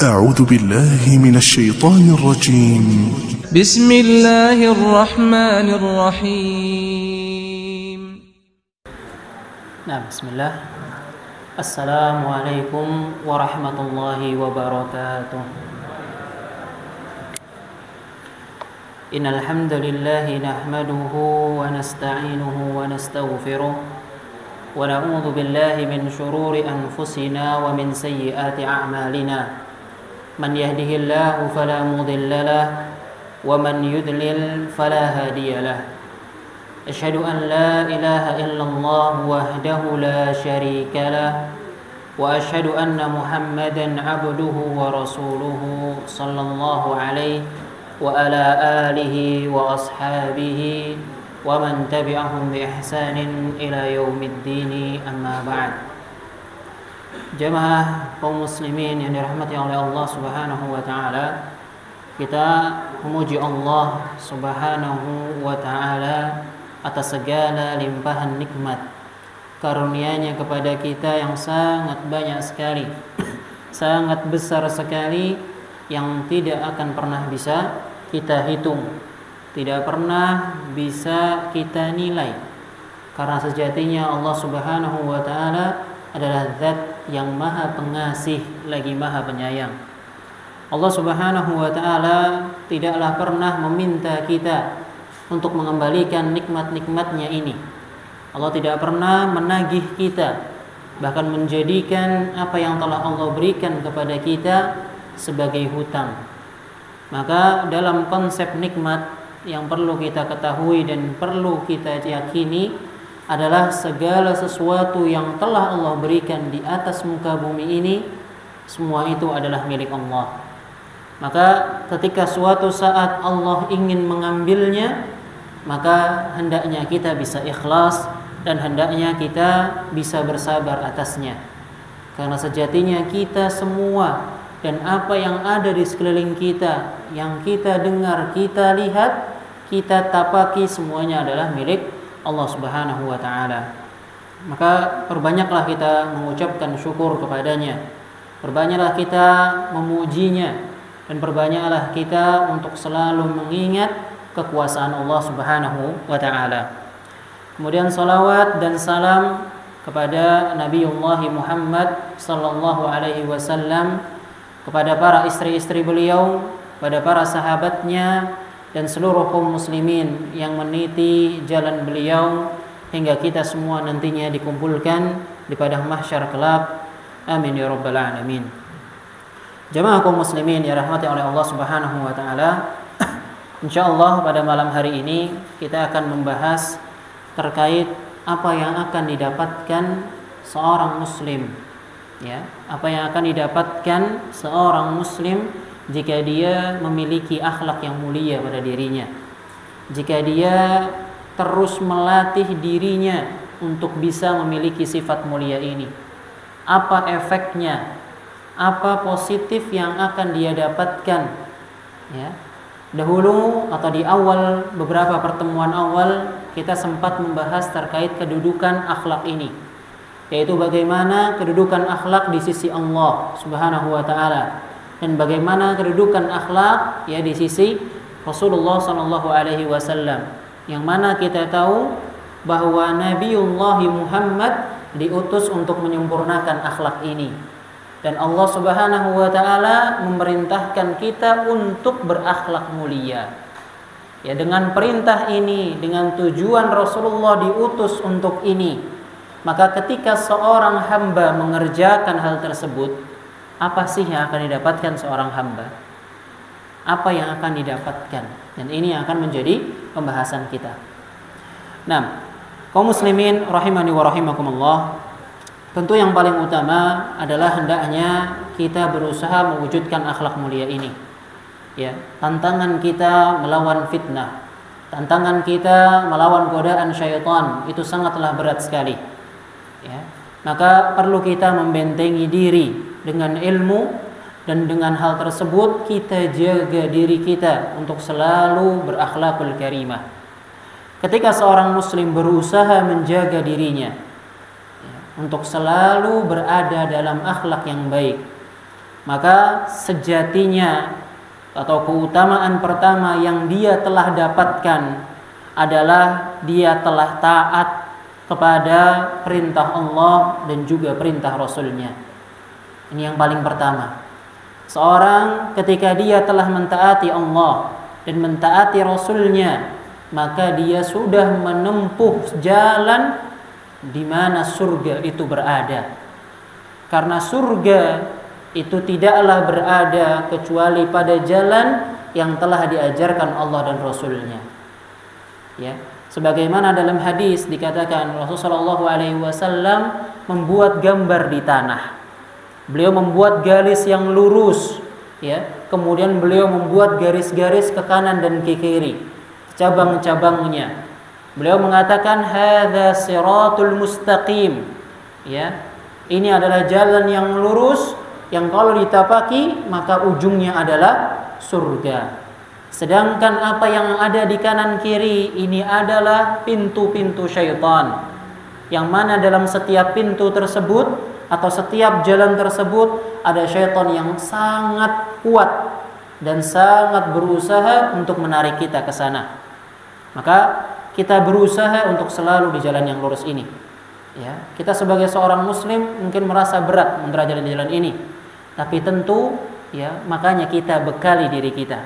أعوذ بالله من الشيطان الرجيم. بسم الله الرحمن الرحيم. بسم الله. السلام عليكم ورحمة الله وبركاته. إن الحمد لله نحمده ونستعينه ونستغفره ونعوذ بالله من شرور أنفسنا ومن سيئات أعمالنا. من يهده الله فلا مضل له ومن يضلل فلا هادي له. أشهد أن لا إله إلا الله وحده لا شريك له وأشهد أن محمدا عبده ورسوله صلى الله عليه وعلى آله وأصحابه ومن تبعهم بإحسان إلى يوم الدين. أما بعد. Jamaah kaum muslimin yang dirahmati oleh Allah Subhanahu wa taala, kita memuji Allah Subhanahu wa taala atas segala limpahan nikmat karunia-Nya kepada kita yang sangat banyak sekali, sangat besar sekali, yang tidak akan pernah bisa kita hitung, tidak pernah bisa kita nilai. Karena sejatinya Allah Subhanahu wa taala adalah zat yang maha pengasih lagi maha penyayang. Allah Subhanahu wa taala tidaklah pernah meminta kita untuk mengembalikan nikmat-nikmatnya ini. Allah tidak pernah menagih kita, bahkan menjadikan apa yang telah Allah berikan kepada kita sebagai hutang. Maka dalam konsep nikmat yang perlu kita ketahui dan perlu kita yakini adalah segala sesuatu yang telah Allah berikan di atas muka bumi ini, semua itu adalah milik Allah. Maka ketika suatu saat Allah ingin mengambilnya, maka hendaknya kita bisa ikhlas dan hendaknya kita bisa bersabar atasnya. Karena sejatinya kita semua dan apa yang ada di sekeliling kita, yang kita dengar, kita lihat, kita tapaki, semuanya adalah milik Allah Subhanahu wa taala. Maka perbanyaklah kita mengucapkan syukur kepadanya, perbanyaklah kita memujinya, dan perbanyaklah kita untuk selalu mengingat kekuasaan Allah Subhanahu wa taala. Kemudian salawat dan salam kepada Nabiullah Muhammad sallallahu alaihi wasallam, kepada para istri-istri beliau, kepada para sahabatnya, dan seluruh kaum muslimin yang meniti jalan beliau hingga kita semua nantinya dikumpulkan di padang mahsyar kelak. Amin ya rabbal alamin. Jamaah kaum muslimin yang dirahmati oleh Allah Subhanahu wa taala, insyaallah pada malam hari ini kita akan membahas terkait apa yang akan didapatkan seorang muslim, ya, apa yang akan didapatkan seorang muslim jika dia memiliki akhlak yang mulia pada dirinya, jika dia terus melatih dirinya untuk bisa memiliki sifat mulia ini. Apa efeknya? Apa positif yang akan dia dapatkan? Ya. Dahulu atau di awal beberapa pertemuan awal kita sempat membahas terkait kedudukan akhlak ini, yaitu bagaimana kedudukan akhlak di sisi Allah Subhanahu wa taala dan bagaimana kedudukan akhlak ya di sisi Rasulullah sallallahu alaihi wasallam, yang mana kita tahu bahwa Nabiullah Muhammad diutus untuk menyempurnakan akhlak ini, dan Allah Subhanahu wa taala memerintahkan kita untuk berakhlak mulia. Ya, dengan perintah ini, dengan tujuan Rasulullah diutus untuk ini, maka ketika seorang hamba mengerjakan hal tersebut, apa sih yang akan didapatkan seorang hamba? Apa yang akan didapatkan? Dan ini akan menjadi pembahasan kita. Nah, kaum muslimin rahimani wa rahimakumullah, tentu yang paling utama adalah hendaknya kita berusaha mewujudkan akhlak mulia ini. Ya, tantangan kita melawan fitnah, tantangan kita melawan godaan syaitan itu sangatlah berat sekali. Ya, maka perlu kita membentengi diri dengan ilmu, dan dengan hal tersebut kita jaga diri kita untuk selalu berakhlakul karimah. Ketika seorang muslim berusaha menjaga dirinya untuk selalu berada dalam akhlak yang baik, maka sejatinya atau keutamaan pertama yang dia telah dapatkan adalah dia telah taat kepada perintah Allah dan juga perintah Rasulnya. Ini yang paling pertama. Seorang ketika dia telah mentaati Allah dan mentaati Rasulnya, maka dia sudah menempuh jalan di mana surga itu berada. Karena surga itu tidaklah berada kecuali pada jalan yang telah diajarkan Allah dan Rasulnya. Ya, sebagaimana dalam hadis dikatakan Rasulullah SAW membuat gambar di tanah. Beliau membuat garis yang lurus, ya. Kemudian beliau membuat garis-garis ke kanan dan ke kiri, cabang-cabangnya. Beliau mengatakan hadza siratul mustaqim. Ya. Ini adalah jalan yang lurus yang kalau ditapaki maka ujungnya adalah surga. Sedangkan apa yang ada di kanan kiri ini adalah pintu-pintu syaitan, yang mana dalam setiap pintu tersebut atau setiap jalan tersebut ada syaitan yang sangat kuat dan sangat berusaha untuk menarik kita ke sana. Maka kita berusaha untuk selalu di jalan yang lurus ini. Ya, kita sebagai seorang muslim mungkin merasa berat menjalani jalan ini. Tapi tentu ya makanya kita bekali diri kita.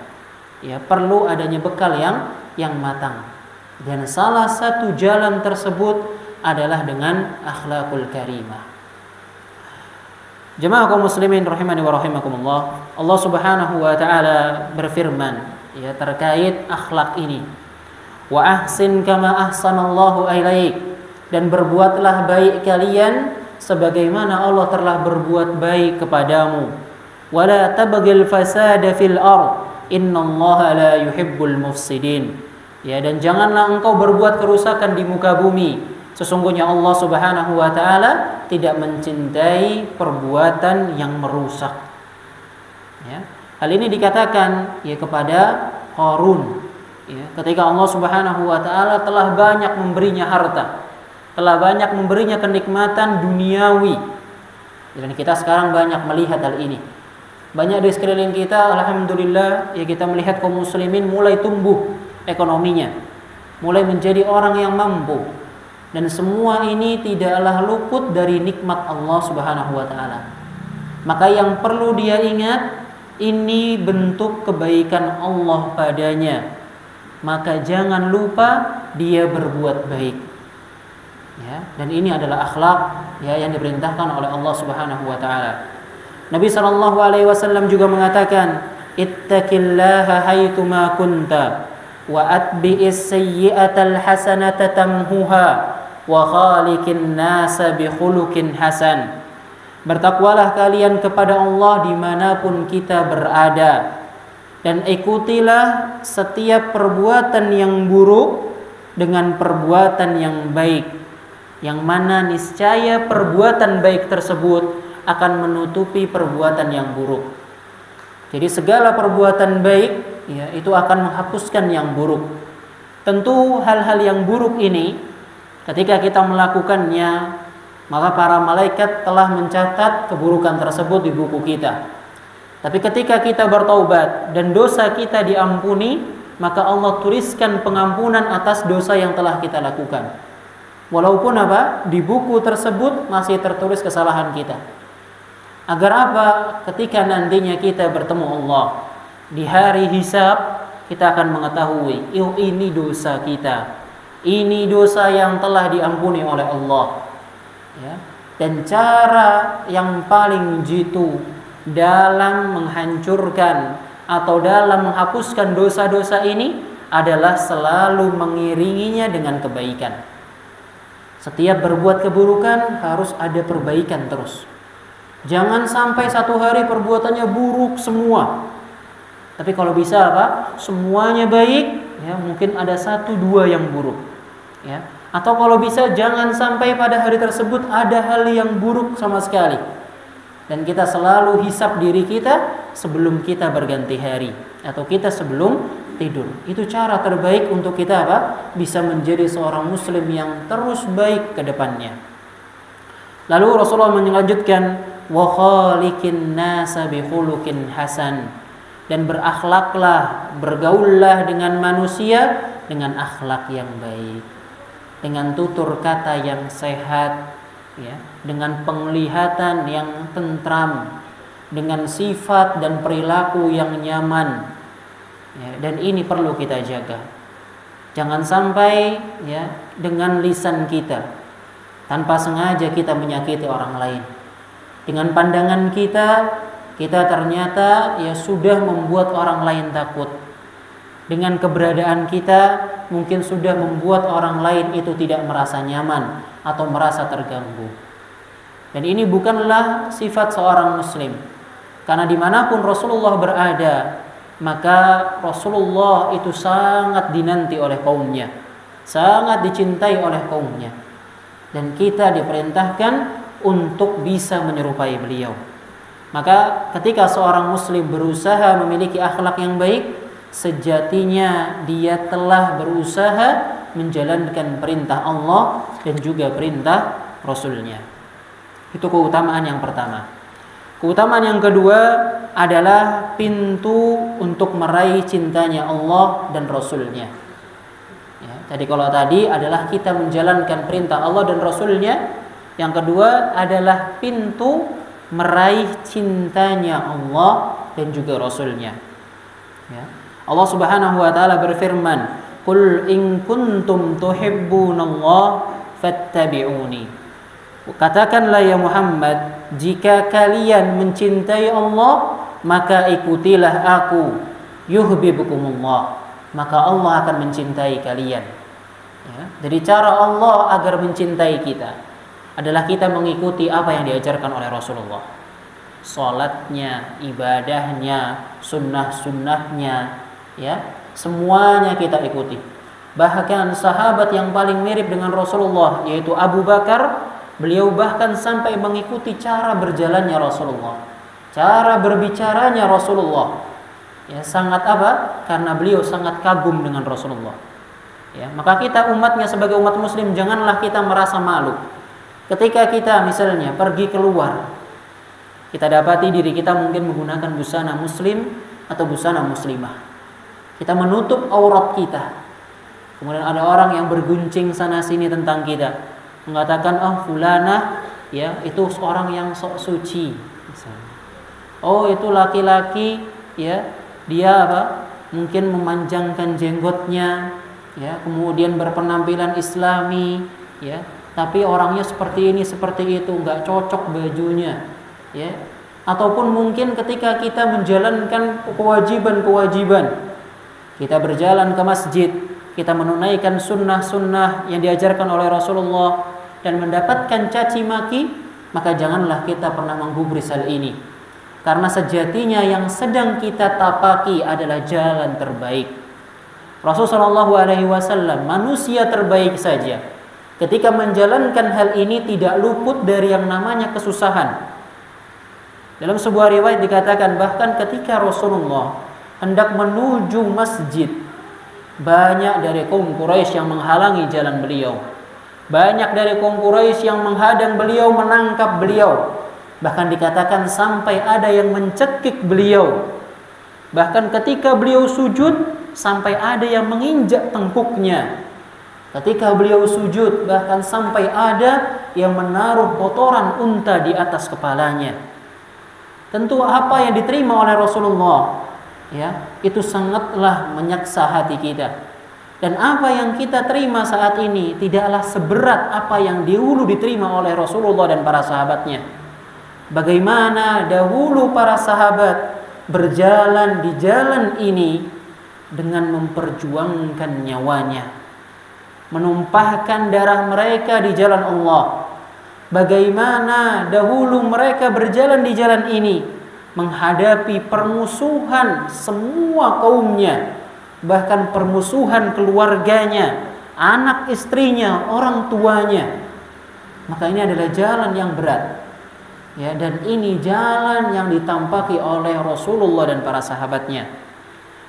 Ya, perlu adanya bekal yang matang. Dan salah satu jalan tersebut adalah dengan akhlakul karimah. Jemaah kaum muslimin rahimani wa rahimakumullah. Allah Subhanahu wa taala berfirman ya terkait akhlak ini. Wa ahsin kama ahsanallahu ilaik, dan berbuatlah baik kalian sebagaimana Allah telah berbuat baik kepadamu. Wala tabghil fasada fil ard, innallaha la yuhibbul mufsidin. Ya, dan janganlah engkau berbuat kerusakan di muka bumi. Sesungguhnya Allah Subhanahu wa taala tidak mencintai perbuatan yang merusak. Ya. Hal ini dikatakan ya kepada Qarun. Ya, ketika Allah Subhanahu wa taala telah banyak memberinya harta, telah banyak memberinya kenikmatan duniawi. Dan kita sekarang banyak melihat hal ini. Banyak di sekeliling kita, alhamdulillah, ya kita melihat kaum muslimin mulai tumbuh ekonominya, mulai menjadi orang yang mampu. Dan semua ini tidaklah luput dari nikmat Allah Subhanahu wa taala. Maka yang perlu dia ingat, ini bentuk kebaikan Allah padanya. Maka jangan lupa dia berbuat baik. Ya, dan ini adalah akhlak ya yang diperintahkan oleh Allah Subhanahu wa taala. Nabi sallallahu alaihi wasallam juga mengatakan, "Ittaqillaha haitsuma kunta wa atbi'is sayyi'atal hasanata tamhuha wa khaliqin nasa bi khuluqin hasan." Bertakwalah kalian kepada Allah dimanapun kita berada, dan ikutilah setiap perbuatan yang buruk dengan perbuatan yang baik, yang mana niscaya perbuatan baik tersebut akan menutupi perbuatan yang buruk. Jadi segala perbuatan baik ya itu akan menghapuskan yang buruk. Tentu hal-hal yang buruk ini ketika kita melakukannya, maka para malaikat telah mencatat keburukan tersebut di buku kita. Tapi ketika kita bertaubat dan dosa kita diampuni, maka Allah tuliskan pengampunan atas dosa yang telah kita lakukan. Walaupun apa? Di buku tersebut masih tertulis kesalahan kita. Agar apa? Ketika nantinya kita bertemu Allah di hari hisab, kita akan mengetahui, ini dosa kita. Ini dosa yang telah diampuni oleh Allah. Ya. Dan cara yang paling jitu dalam menghancurkan atau dalam menghapuskan dosa-dosa ini adalah selalu mengiringinya dengan kebaikan. Setiap berbuat keburukan harus ada perbaikan terus. Jangan sampai satu hari perbuatannya buruk semua. Tapi kalau bisa apa? Semuanya baik, ya mungkin ada 1-2 yang buruk. Ya. Atau kalau bisa jangan sampai pada hari tersebut ada hal yang buruk sama sekali. Dan kita selalu hisap diri kita sebelum kita berganti hari atau kita sebelum tidur. Itu cara terbaik untuk kita apa? Bisa menjadi seorang muslim yang terus baik ke depannya. Lalu Rasulullah melanjutkan, wa khaliqin nasa bi khuluqin hasan, dan berakhlaklah, bergaullah dengan manusia dengan akhlak yang baik, dengan tutur kata yang sehat, ya, dengan penglihatan yang tentram, dengan sifat dan perilaku yang nyaman, ya, dan ini perlu kita jaga. Jangan sampai, ya, dengan lisan kita tanpa sengaja kita menyakiti orang lain. Dengan pandangan kita ternyata, ya, sudah membuat orang lain takut. Dengan keberadaan kita mungkin sudah membuat orang lain itu tidak merasa nyaman atau merasa terganggu. Dan ini bukanlah sifat seorang muslim. Karena dimanapun Rasulullah berada, maka Rasulullah itu sangat dinanti oleh kaumnya, sangat dicintai oleh kaumnya. Dan kita diperintahkan untuk bisa menyerupai beliau. Maka ketika seorang muslim berusaha memiliki akhlak yang baik, sejatinya dia telah berusaha menjalankan perintah Allah dan juga perintah Rasulnya. Itu keutamaan yang pertama. Keutamaan yang kedua adalah pintu untuk meraih cintanya Allah dan Rasulnya. Ya, jadi kalau tadi adalah kita menjalankan perintah Allah dan Rasulnya, yang kedua adalah pintu meraih cintanya Allah dan juga Rasulnya. Ya. Allah Subhanahu wa taala berfirman, "Qul in kuntum tuhibbunallaha fattabi'uni." Katakanlah ya Muhammad, jika kalian mencintai Allah, maka ikutilah aku. Yuhibbukumullah, maka Allah akan mencintai kalian. Ya. Jadi cara Allah agar mencintai kita adalah kita mengikuti apa yang diajarkan oleh Rasulullah. Salatnya, ibadahnya, sunnah-sunnahnya, ya, semuanya kita ikuti. Bahkan sahabat yang paling mirip dengan Rasulullah, yaitu Abu Bakar, beliau bahkan sampai mengikuti cara berjalannya Rasulullah, cara berbicaranya Rasulullah. Ya, sangat apa? Karena beliau sangat kagum dengan Rasulullah. Ya, maka kita umatnya sebagai umat muslim, janganlah kita merasa malu ketika kita misalnya pergi keluar. Kita dapati diri kita mungkin menggunakan busana muslim atau busana muslimah. Kita menutup aurat kita. Kemudian ada orang yang berguncing sana sini tentang kita, mengatakan, "Oh, fulanah, ya, itu seorang yang sok suci." Misalnya. Oh, itu laki-laki, ya, dia apa? Mungkin memanjangkan jenggotnya, ya, kemudian berpenampilan islami, ya, tapi orangnya seperti ini, seperti itu, nggak cocok bajunya, ya. Ataupun mungkin ketika kita menjalankan kewajiban-kewajiban, kita berjalan ke masjid, kita menunaikan sunnah-sunnah yang diajarkan oleh Rasulullah dan mendapatkan caci maki, maka janganlah kita pernah menggubris hal ini. Karena sejatinya yang sedang kita tapaki adalah jalan terbaik. Rasulullah SAW, manusia terbaik saja, ketika menjalankan hal ini tidak luput dari yang namanya kesusahan. Dalam sebuah riwayat dikatakan bahkan ketika Rasulullah hendak menuju masjid, banyak dari kaum Quraisy yang menghalangi jalan beliau. Banyak dari kaum Quraisy yang menghadang beliau, menangkap beliau. Bahkan dikatakan sampai ada yang mencekik beliau. Bahkan ketika beliau sujud, sampai ada yang menginjak tengkuknya. Ketika beliau sujud, bahkan sampai ada yang menaruh kotoran unta di atas kepalanya. Tentu apa yang diterima oleh Rasulullah, ya, itu sangatlah menyaksa hati kita. Dan apa yang kita terima saat ini tidaklah seberat apa yang dahulu diterima oleh Rasulullah dan para sahabatnya. Bagaimana dahulu para sahabat berjalan di jalan ini dengan memperjuangkan nyawanya, menumpahkan darah mereka di jalan Allah. Bagaimana dahulu mereka berjalan di jalan ini menghadapi permusuhan semua kaumnya, bahkan permusuhan keluarganya, anak istrinya, orang tuanya. Maka ini adalah jalan yang berat, ya, dan ini jalan yang ditampaki oleh Rasulullah dan para sahabatnya.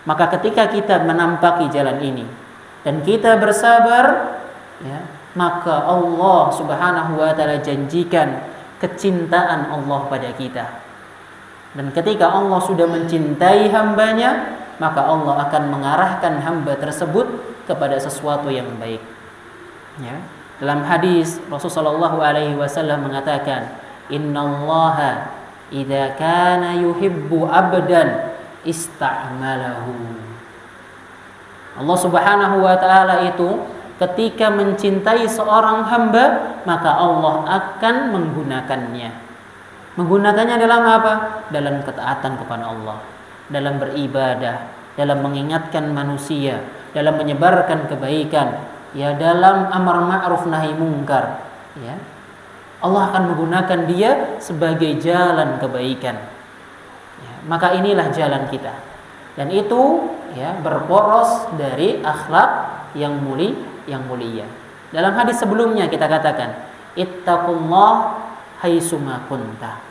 Maka ketika kita menampaki jalan ini dan kita bersabar, ya, maka Allah Subhanahu wa taala janjikan kecintaan Allah pada kita. Dan ketika Allah sudah mencintai hambanya, maka Allah akan mengarahkan hamba tersebut kepada sesuatu yang baik. Ya. Dalam hadis Rasulullah SAW mengatakan, Innallaha idza kana yuhibbu abdan ista'malahu. Allah Subhanahu wa taala itu ketika mencintai seorang hamba, maka Allah akan menggunakannya. Menggunakannya dalam apa? Dalam ketaatan kepada Allah, dalam beribadah, dalam mengingatkan manusia, dalam menyebarkan kebaikan, ya, dalam amar ma'ruf nahi mungkar, ya. Allah akan menggunakan dia sebagai jalan kebaikan. Ya, maka inilah jalan kita. Dan itu, ya, berporos dari akhlak yang mulia. Dalam hadis sebelumnya kita katakan, ittaqullah haitsuma kunta.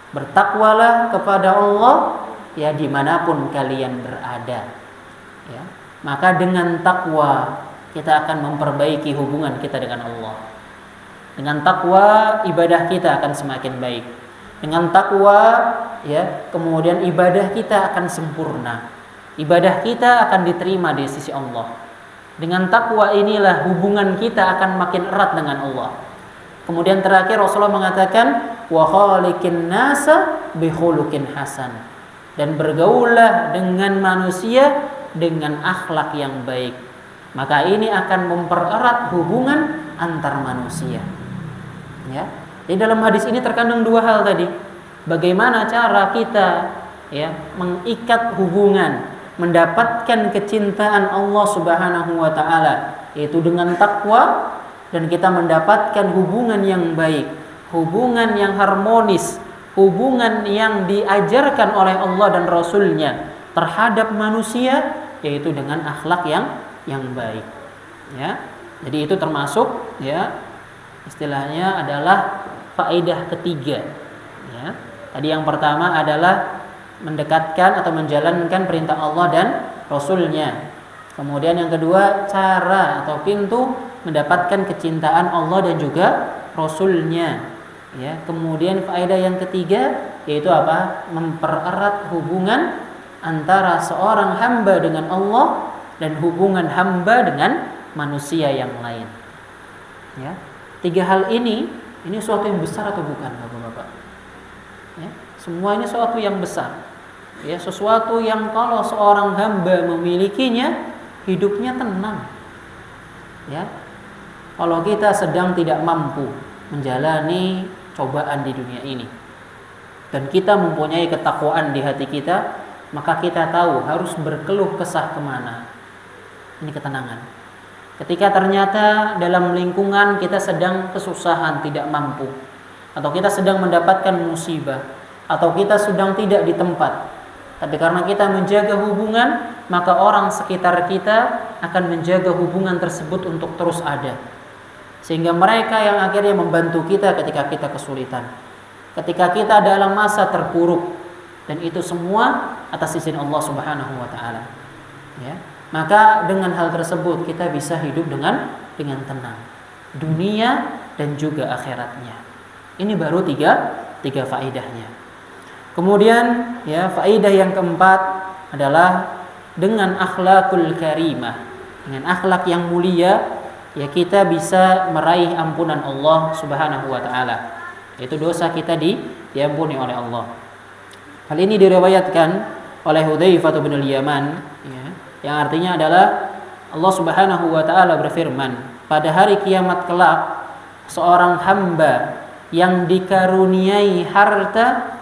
Bertakwalah kepada Allah, ya, dimanapun kalian berada. Ya. Maka dengan takwa kita akan memperbaiki hubungan kita dengan Allah. Dengan takwa ibadah kita akan semakin baik. Dengan takwa, ya, kemudian ibadah kita akan sempurna. Ibadah kita akan diterima di sisi Allah. Dengan takwa inilah hubungan kita akan makin erat dengan Allah. Kemudian terakhir Rasulullah mengatakan, wa khaliqin nasa bi khuluqin hasan. Dan bergaullah dengan manusia dengan akhlak yang baik. Maka ini akan mempererat hubungan antar manusia. Ya. Di dalam hadis ini terkandung dua hal tadi. Bagaimana cara kita, ya, mengikat hubungan, mendapatkan kecintaan Allah Subhanahu wa taala, yaitu dengan takwa, dan kita mendapatkan hubungan yang baik, hubungan yang harmonis, hubungan yang diajarkan oleh Allah dan Rasul-Nya terhadap manusia, yaitu dengan akhlak yang baik. Ya. Jadi itu termasuk, ya, istilahnya adalah faedah ketiga. Ya. Tadi yang pertama adalah mendekatkan atau menjalankan perintah Allah dan Rasul-Nya. Kemudian yang kedua, cara atau pintu mendapatkan kecintaan Allah dan juga Rasul-Nya. Ya. Kemudian faedah yang ketiga yaitu apa? Mempererat hubungan antara seorang hamba dengan Allah dan hubungan hamba dengan manusia yang lain. Ya. Tiga hal ini suatu yang besar atau bukan, Bapak-bapak? Ya, semua ini sesuatu yang besar. Ya, sesuatu yang kalau seorang hamba memilikinya, hidupnya tenang. Ya. Kalau kita sedang tidak mampu menjalani cobaan di dunia ini, dan kita mempunyai ketakwaan di hati kita, maka kita tahu harus berkeluh kesah kemana. Ini ketenangan. Ketika ternyata dalam lingkungan kita sedang kesusahan, tidak mampu, atau kita sedang mendapatkan musibah, atau kita sedang tidak di tempat, tapi karena kita menjaga hubungan, maka orang sekitar kita akan menjaga hubungan tersebut untuk terus ada. Sehingga mereka yang akhirnya membantu kita ketika kita kesulitan, ketika kita dalam masa terpuruk, dan itu semua atas izin Allah Subhanahu wa taala. Ya. Maka dengan hal tersebut kita bisa hidup dengan tenang, dunia dan juga akhiratnya. Ini baru tiga faedahnya. Kemudian, ya, faedah yang keempat adalah dengan akhlakul karimah, dengan akhlak yang mulia, ya, kita bisa meraih ampunan Allah Subhanahu wa taala. Yaitu dosa kita diampuni oleh Allah. Hal ini diriwayatkan oleh Hudzaifah bin Al-Yaman, ya, yang artinya adalah Allah Subhanahu wa taala berfirman, pada hari kiamat kelak seorang hamba yang dikaruniai harta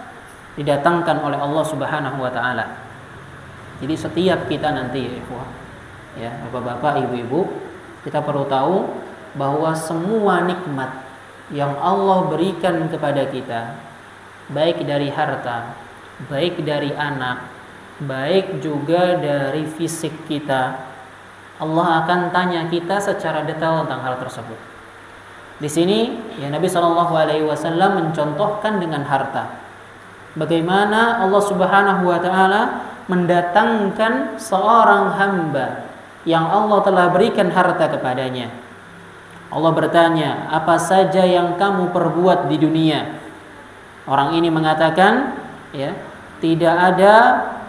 didatangkan oleh Allah Subhanahu wa taala. Jadi setiap kita nanti, ya, Bapak-bapak, Ibu-ibu, kita perlu tahu bahwa semua nikmat yang Allah berikan kepada kita, baik dari harta, baik dari anak, baik juga dari fisik kita, Allah akan tanya kita secara detail tentang hal tersebut. Di sini, ya, Nabi SAW mencontohkan dengan harta. Bagaimana Allah Subhanahu wa taala mendatangkan seorang hamba yang Allah telah berikan harta kepadanya. Allah bertanya, apa saja yang kamu perbuat di dunia Orang ini mengatakan, ya, tidak ada,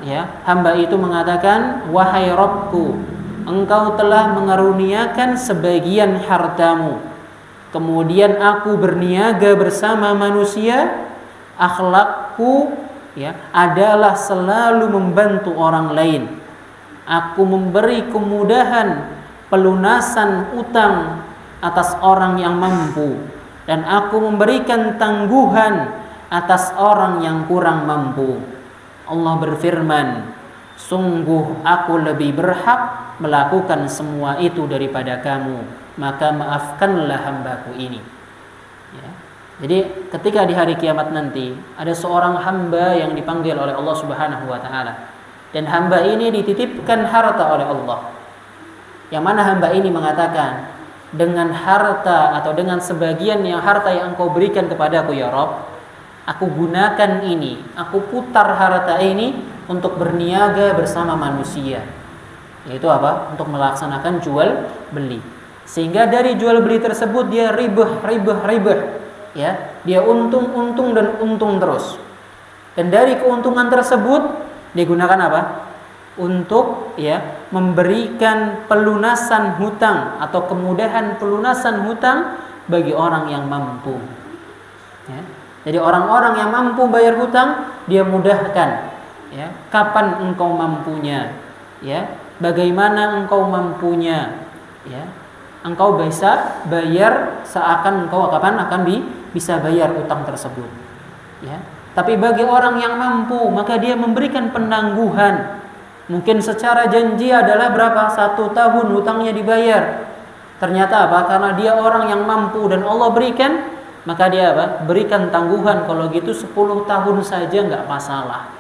ya, hamba itu mengatakan, wahai Rabbku, engkau telah mengaruniakan sebagian hartamu, kemudian aku berniaga bersama manusia, akhlakku, ya, adalah selalu membantu orang lain. Aku memberi kemudahan pelunasan utang atas orang yang mampu, dan aku memberikan tangguhan atas orang yang kurang mampu. Allah berfirman, sungguh aku lebih berhak melakukan semua itu daripada kamu, maka maafkanlah hambaku ini. Ya. Jadi ketika di hari kiamat nanti ada seorang hamba yang dipanggil oleh Allah Subhanahu wa taala, dan hamba ini dititipkan harta oleh Allah. Yang mana hamba ini mengatakan, dengan harta atau dengan sebagian yang harta yang engkau berikan kepadaku ya Rabb, aku gunakan ini, aku putar harta ini untuk berniaga bersama manusia. Yaitu apa? Untuk melaksanakan jual beli. Sehingga dari jual beli tersebut dia ribah, ya, dia untung dan untung terus. Dan dari keuntungan tersebut digunakan apa? Untuk, ya, memberikan pelunasan hutang atau kemudahan pelunasan hutang bagi orang yang mampu. Ya. Jadi orang-orang yang mampu bayar hutang dia mudahkan. Ya, kapan engkau mampunya? Ya, bagaimana engkau mampunya? Ya, engkau bisa bayar seakan engkau kapan akan bisa bayar utang tersebut. Ya. Tapi bagi orang yang mampu, maka dia memberikan penangguhan. Mungkin secara janji adalah berapa? 1 tahun hutangnya dibayar. Ternyata apa? Karena dia orang yang mampu dan Allah berikan, maka dia apa? Berikan tangguhan. Kalau gitu 10 tahun saja nggak masalah.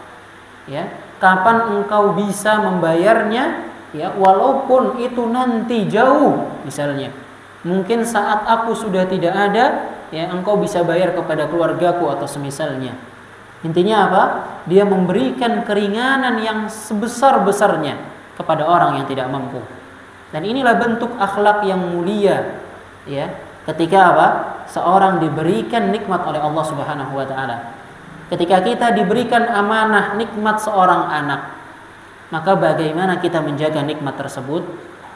Ya, kapan engkau bisa membayarnya? Ya, walaupun itu nanti jauh, misalnya. Mungkin saat aku sudah tidak ada, ya, engkau bisa bayar kepada keluargaku atau semisalnya. Intinya apa? Dia memberikan keringanan yang sebesar-besarnya kepada orang yang tidak mampu. Dan inilah bentuk akhlak yang mulia, ya. Ketika apa? Seorang diberikan nikmat oleh Allah Subhanahu wa taala. Ketika kita diberikan amanah nikmat seorang anak, maka bagaimana kita menjaga nikmat tersebut?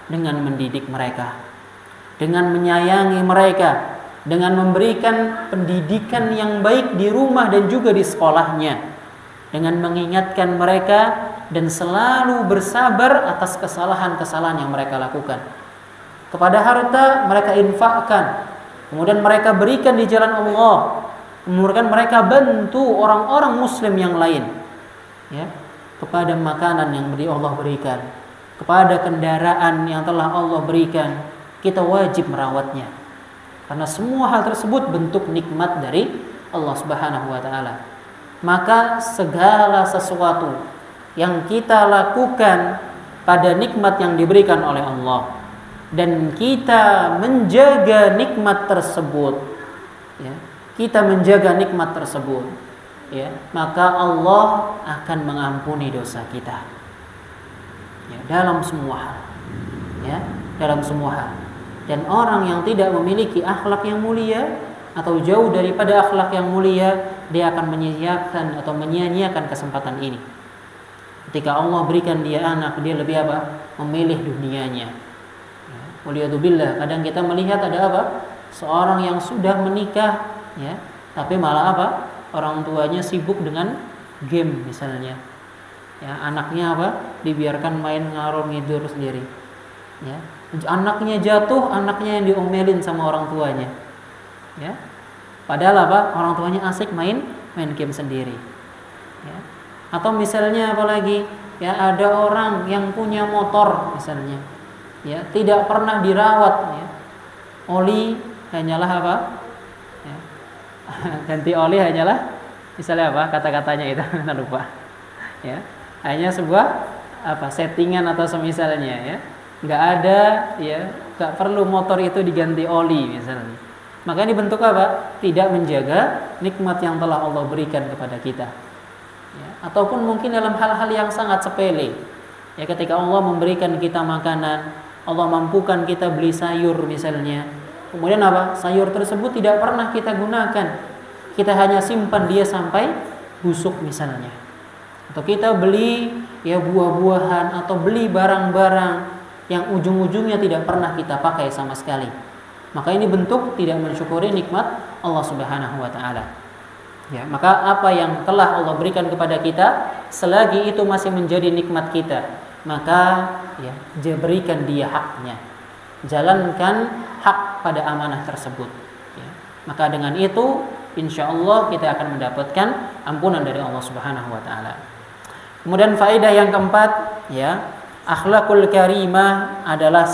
Dengan mendidik mereka, dengan menyayangi mereka, dengan memberikan pendidikan yang baik di rumah dan juga di sekolahnya, dengan mengingatkan mereka dan selalu bersabar atas kesalahan-kesalahan yang mereka lakukan. Kepada harta mereka infakkan, kemudian mereka berikan di jalan Allah, kemudian mereka bantu orang-orang muslim yang lain, ya, kepada makanan yang Allah berikan, kepada kendaraan yang telah Allah berikan, kita wajib merawatnya. Karena semua hal tersebut bentuk nikmat dari Allah Subhanahu wa taala. Maka segala sesuatu yang kita lakukan pada nikmat yang diberikan oleh Allah, dan kita menjaga nikmat tersebut, ya, kita menjaga nikmat tersebut, ya, maka Allah akan mengampuni dosa kita. Ya, dalam semua hal. Ya, dalam semua hal. Dan orang yang tidak memiliki akhlak yang mulia atau jauh daripada akhlak yang mulia, dia akan menyia-nyiakan atau menyia-nyiakan kesempatan ini. Ketika Allah berikan dia anak, dia lebih apa? Memilih dunianya. Waliyadzubillah, kadang kita melihat ada apa? Seorang yang sudah menikah, ya, tapi malah apa? Orang tuanya sibuk dengan game misalnya. Ya, anaknya apa? Dibiarkan main ngalor ngidur sendiri. Ya, anaknya jatuh, anaknya yang diomelin sama orang tuanya. Ya, padahal apa? Orang tuanya asik main game sendiri. Ya. Atau misalnya apalagi, ya, ada orang yang punya motor misalnya, ya, tidak pernah dirawat, ya. Oli hanyalah apa? Ya. Ganti oli hanyalah misalnya apa? Kata-katanya itu saya lupa. Ya, hanya sebuah apa? Settingan atau semisalnya, ya. Nggak ada, ya, nggak perlu motor itu diganti oli misalnya. Maka ini bentuk apa? Tidak menjaga nikmat yang telah Allah berikan kepada kita. Ya, ataupun mungkin dalam hal-hal yang sangat sepele. Ya, ketika Allah memberikan kita makanan, Allah mampukan kita beli sayur misalnya. Kemudian apa? Sayur tersebut tidak pernah kita gunakan. kita hanya simpan dia sampai busuk misalnya. Atau kita beli ya buah-buahan atau beli barang-barang yang ujung-ujungnya tidak pernah kita pakai sama sekali. Maka ini bentuk tidak mensyukuri nikmat Allah Subhanahu wa taala. Ya, maka apa yang telah Allah berikan kepada kita selagi itu masih menjadi nikmat kita, maka ya berikan dia haknya. Jalankan hak pada amanah tersebut. Ya. Maka dengan itu insya Allah kita akan mendapatkan ampunan dari Allah Subhanahu wa taala. Kemudian faedah yang keempat, ya, akhlakul karimah adalah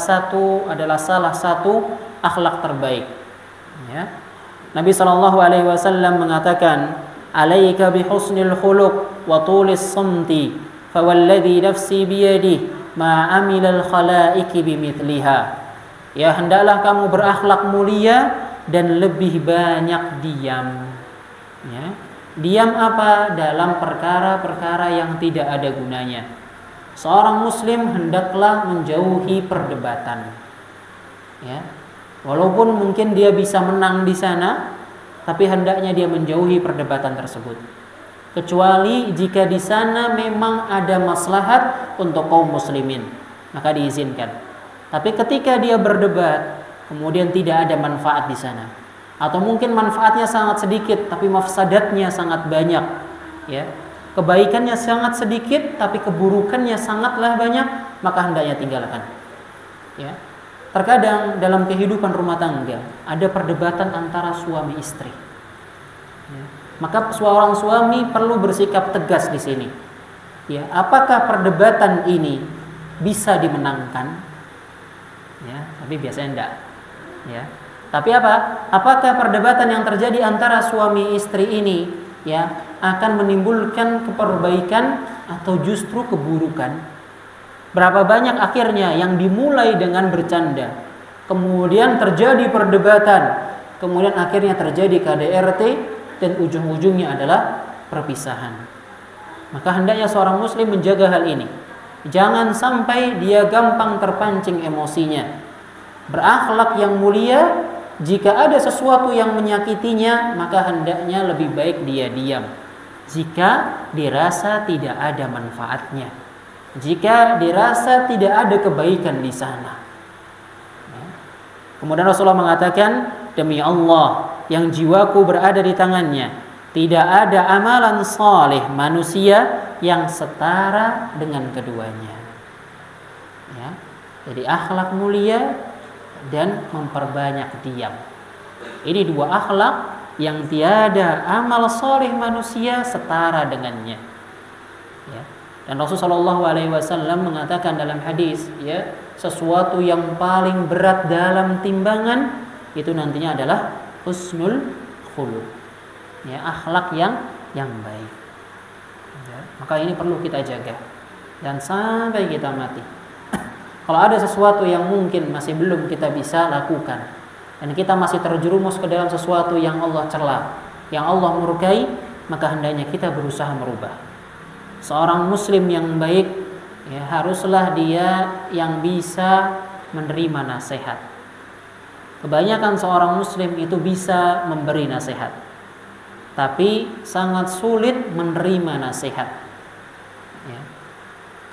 salah satu akhlak terbaik. Ya. Nabi sallallahu alaihi wasallam mengatakan, "Alaika bihusnil khuluq wa tulis samti, fa walladhi nafsi biyadihi ma amilal khalaiqi bimithliha." Ya, hendaklah kamu berakhlak mulia dan lebih banyak diam. Ya. Diam apa? Dalam perkara-perkara yang tidak ada gunanya. Seorang muslim hendaklah menjauhi perdebatan. Ya. Walaupun mungkin dia bisa menang di sana, tapi hendaknya dia menjauhi perdebatan tersebut. Kecuali jika di sana memang ada maslahat untuk kaum muslimin, maka diizinkan. Tapi ketika dia berdebat, kemudian tidak ada manfaat di sana, atau mungkin manfaatnya sangat sedikit tapi mafsadatnya sangat banyak, ya, kebaikannya sangat sedikit tapi keburukannya sangatlah banyak, maka hendaknya tinggalkan. Ya. Terkadang dalam kehidupan rumah tangga ada perdebatan antara suami istri. Ya. Maka seorang suami perlu bersikap tegas di sini. Ya, apakah perdebatan ini bisa dimenangkan? Ya, tapi biasanya enggak. Ya. Tapi apa? Apakah perdebatan yang terjadi antara suami istri ini ya akan menimbulkan keperbaikan atau justru keburukan? Berapa banyak akhirnya yang dimulai dengan bercanda, kemudian terjadi perdebatan, kemudian akhirnya terjadi KDRT dan ujung-ujungnya adalah perpisahan. Maka hendaknya seorang muslim menjaga hal ini. Jangan sampai dia gampang terpancing emosinya. Berakhlak yang mulia, jika ada sesuatu yang menyakitinya, maka hendaknya lebih baik dia diam. Jika dirasa tidak ada manfaatnya, jika dirasa tidak ada kebaikan di sana. Kemudian Rasulullah mengatakan, demi Allah yang jiwaku berada di tangannya, tidak ada amalan saleh manusia yang setara dengan keduanya. Ya. Jadi akhlak mulia dan memperbanyak diam. Ini dua akhlak yang tiada amal saleh manusia setara dengannya. Ya. Dan Rasulullah SAW mengatakan dalam hadis, ya, sesuatu yang paling berat dalam timbangan itu nantinya adalah husnul khuluq, ya, akhlak yang baik. Ya, maka ini perlu kita jaga dan sampai kita mati. Kalau ada sesuatu yang mungkin masih belum kita bisa lakukan dan kita masih terjerumus ke dalam sesuatu yang Allah cela, yang Allah murkai, maka hendaknya kita berusaha merubah. Seorang muslim yang baik, ya, haruslah dia yang bisa menerima nasihat. Kebanyakan seorang muslim itu bisa memberi nasihat, tapi sangat sulit menerima nasihat. Ya.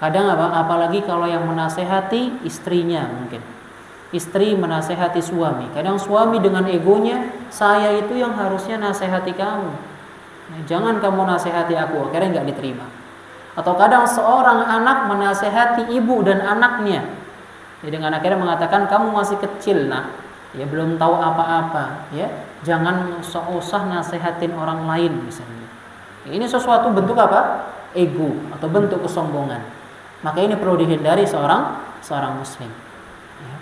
Kadang apalagi kalau yang menasehati istrinya mungkin. Istri menasehati suami. Kadang suami dengan egonya, saya itu yang harusnya nasehati kamu. Ya, jangan kamu nasehati aku, akhirnya nggak diterima. Atau kadang seorang anak menasehati ibu dan anaknya, ya, dengan akhirnya mengatakan kamu masih kecil nak, ya belum tahu apa-apa, ya jangan usah nasehatin orang lain misalnya. Ya, ini sesuatu bentuk apa? Ego atau bentuk kesombongan. Maka ini perlu dihindari seorang muslim. Ya.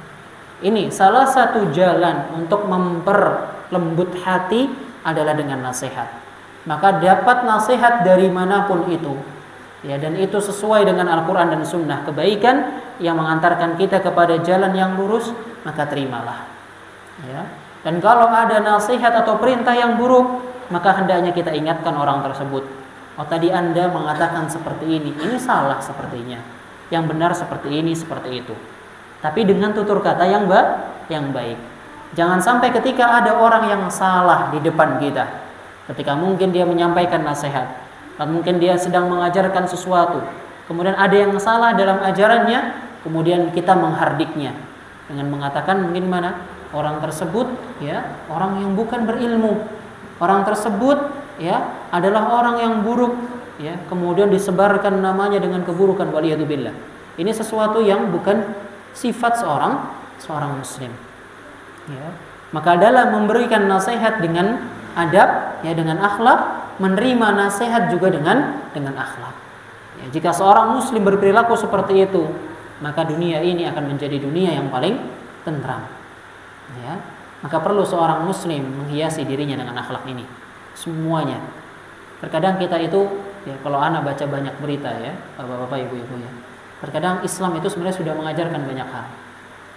Ini salah satu jalan untuk memperlembut hati adalah dengan nasihat. Maka dapat nasihat dari manapun itu. Ya, dan itu sesuai dengan Al-Quran dan Sunnah, kebaikan yang mengantarkan kita kepada jalan yang lurus, maka terimalah. Ya. Dan kalau ada nasihat atau perintah yang buruk, maka hendaknya kita ingatkan orang tersebut. Oh, tadi Anda mengatakan seperti ini salah sepertinya. Yang benar seperti ini, seperti itu. Tapi dengan tutur kata yang baik. Jangan sampai ketika ada orang yang salah di depan kita, Ketika mungkin dia menyampaikan nasihat, dan mungkin dia sedang mengajarkan sesuatu, kemudian ada yang salah dalam ajarannya, kemudian kita menghardiknya dengan mengatakan mungkin mana orang tersebut ya orang yang bukan berilmu, orang tersebut ya adalah orang yang buruk ya, kemudian disebarkan namanya dengan keburukan, waliyadzubillah. Ini sesuatu yang bukan sifat seorang muslim ya. Maka dalam memberikan nasihat dengan adab ya, dengan akhlak, menerima nasihat juga dengan akhlak ya. Jika seorang muslim berperilaku seperti itu, maka dunia ini akan menjadi dunia yang paling tentram ya. Maka perlu seorang muslim menghiasi dirinya dengan akhlak ini semuanya. Terkadang kita itu ya, kalau anak baca banyak berita ya, bapak-bapak, ibu-ibu ya, terkadang Islam itu sebenarnya sudah mengajarkan banyak hal.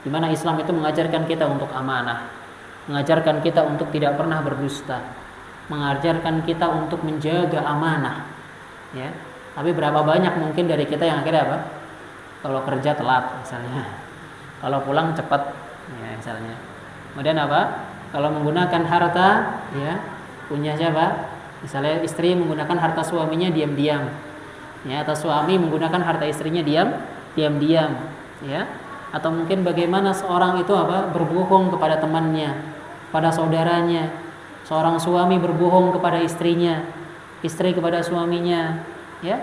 Di mana Islam itu mengajarkan kita untuk amanah, mengajarkan kita untuk tidak pernah berdusta, mengajarkan kita untuk menjaga amanah ya. Tapi berapa banyak mungkin dari kita yang akhirnya apa? Kalau kerja telat misalnya, kalau pulang cepat ya misalnya. Kemudian apa? Kalau menggunakan harta ya, punya siapa? Misalnya istri menggunakan harta suaminya diam-diam ya, atau suami menggunakan harta istrinya diam-diam ya. Atau mungkin bagaimana seorang itu apa? Berbohong kepada temannya, pada saudaranya. Seorang suami berbohong kepada istrinya, istri kepada suaminya ya.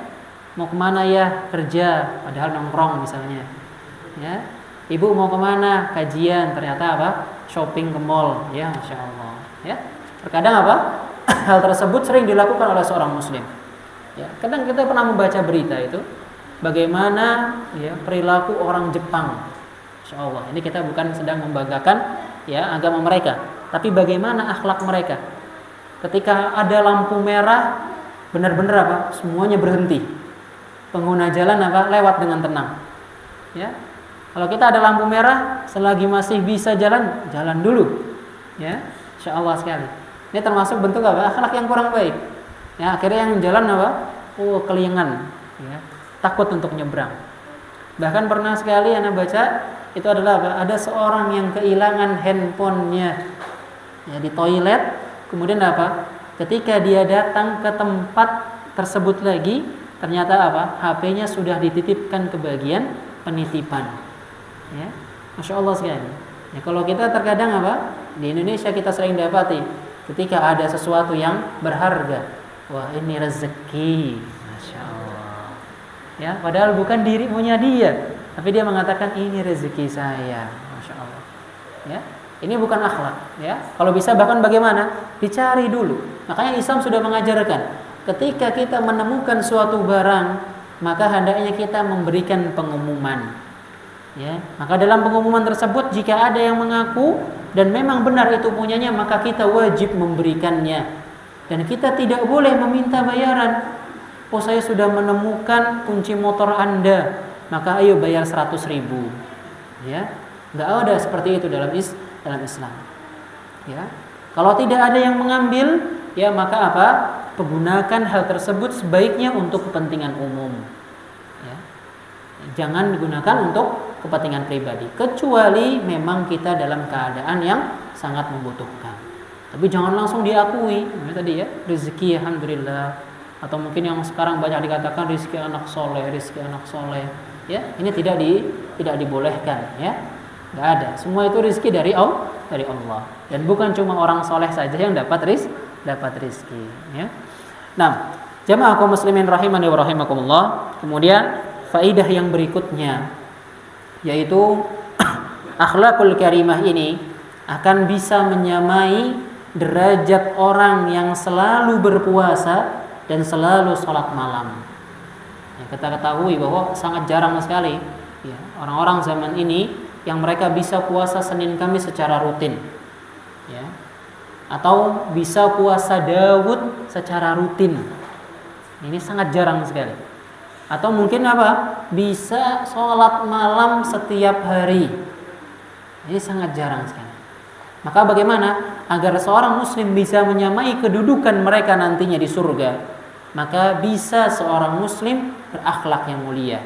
Mau kemana ya? Kerja, padahal nongkrong misalnya ya. Ibu mau kemana? Kajian, ternyata apa? Shopping ke mall ya, Masya Allah ya. Terkadang apa? Hal tersebut sering dilakukan oleh seorang muslim ya. Kadang kita pernah membaca berita itu bagaimana ya perilaku orang Jepang. Masya Allah, ini kita bukan sedang membanggakan ya agama mereka, tapi bagaimana akhlak mereka. Ketika ada lampu merah, benar-benar apa? Semuanya berhenti. Pengguna jalan apa? Lewat dengan tenang ya. Kalau kita ada lampu merah, selagi masih bisa jalan, jalan dulu ya. Masya Allah sekali. Ini termasuk bentuk apa? Akhlak yang kurang baik ya. Akhirnya yang jalan apa? Kelingan ya, takut untuk nyebrang. Bahkan pernah sekali anak baca itu adalah apa? Ada seorang yang kehilangan handphonenya ya di toilet. Kemudian apa? Ketika dia datang ke tempat tersebut lagi, ternyata apa? HP-nya sudah dititipkan ke bagian penitipan ya. Masya Allah sekali ya. Kalau kita terkadang apa? Di Indonesia kita sering dapati ketika ada sesuatu yang berharga, wah ini rezeki, Masya Allah ya, padahal bukan dirinya dia, tapi dia mengatakan ini rezeki saya, Masya Allah ya. Ini bukan akhlak ya. Kalau bisa bahkan bagaimana? Dicari dulu. Makanya Islam sudah mengajarkan ketika kita menemukan suatu barang, maka hendaknya kita memberikan pengumuman ya. Maka dalam pengumuman tersebut jika ada yang mengaku dan memang benar itu punyanya, maka kita wajib memberikannya. Dan kita tidak boleh meminta bayaran. Oh saya sudah menemukan kunci motor Anda, maka ayo bayar 100.000 ya. Nggak ada seperti itu dalam Islam ya. Kalau tidak ada yang mengambil ya, maka apa? Pergunakan hal tersebut sebaiknya untuk kepentingan umum ya. Jangan digunakan untuk kepentingan pribadi, kecuali memang kita dalam keadaan yang sangat membutuhkan. Tapi jangan langsung diakui tadi ya, rezeki alhamdulillah, atau mungkin yang sekarang banyak dikatakan rezeki anak soleh ya. Ini tidak dibolehkan ya. Nggak ada. Semua itu rezeki dari Allah, dan bukan cuma orang soleh saja yang dapat rezeki ya. Nah, jamaah kaum muslimin rahimani wa rahimakumullah. Kemudian faidah yang berikutnya yaitu akhlakul karimah ini akan bisa menyamai derajat orang yang selalu berpuasa dan selalu sholat malam ya. Kita ketahui bahwa sangat jarang sekali ya, orang-orang zaman ini yang mereka bisa puasa Senin Kamis secara rutin ya, atau bisa puasa Daud secara rutin. Ini sangat jarang sekali. Atau mungkin apa? Bisa sholat malam setiap hari. Ini sangat jarang sekali. Maka bagaimana agar seorang muslim bisa menyamai kedudukan mereka nantinya di surga? Maka bisa seorang muslim berakhlak yang mulia.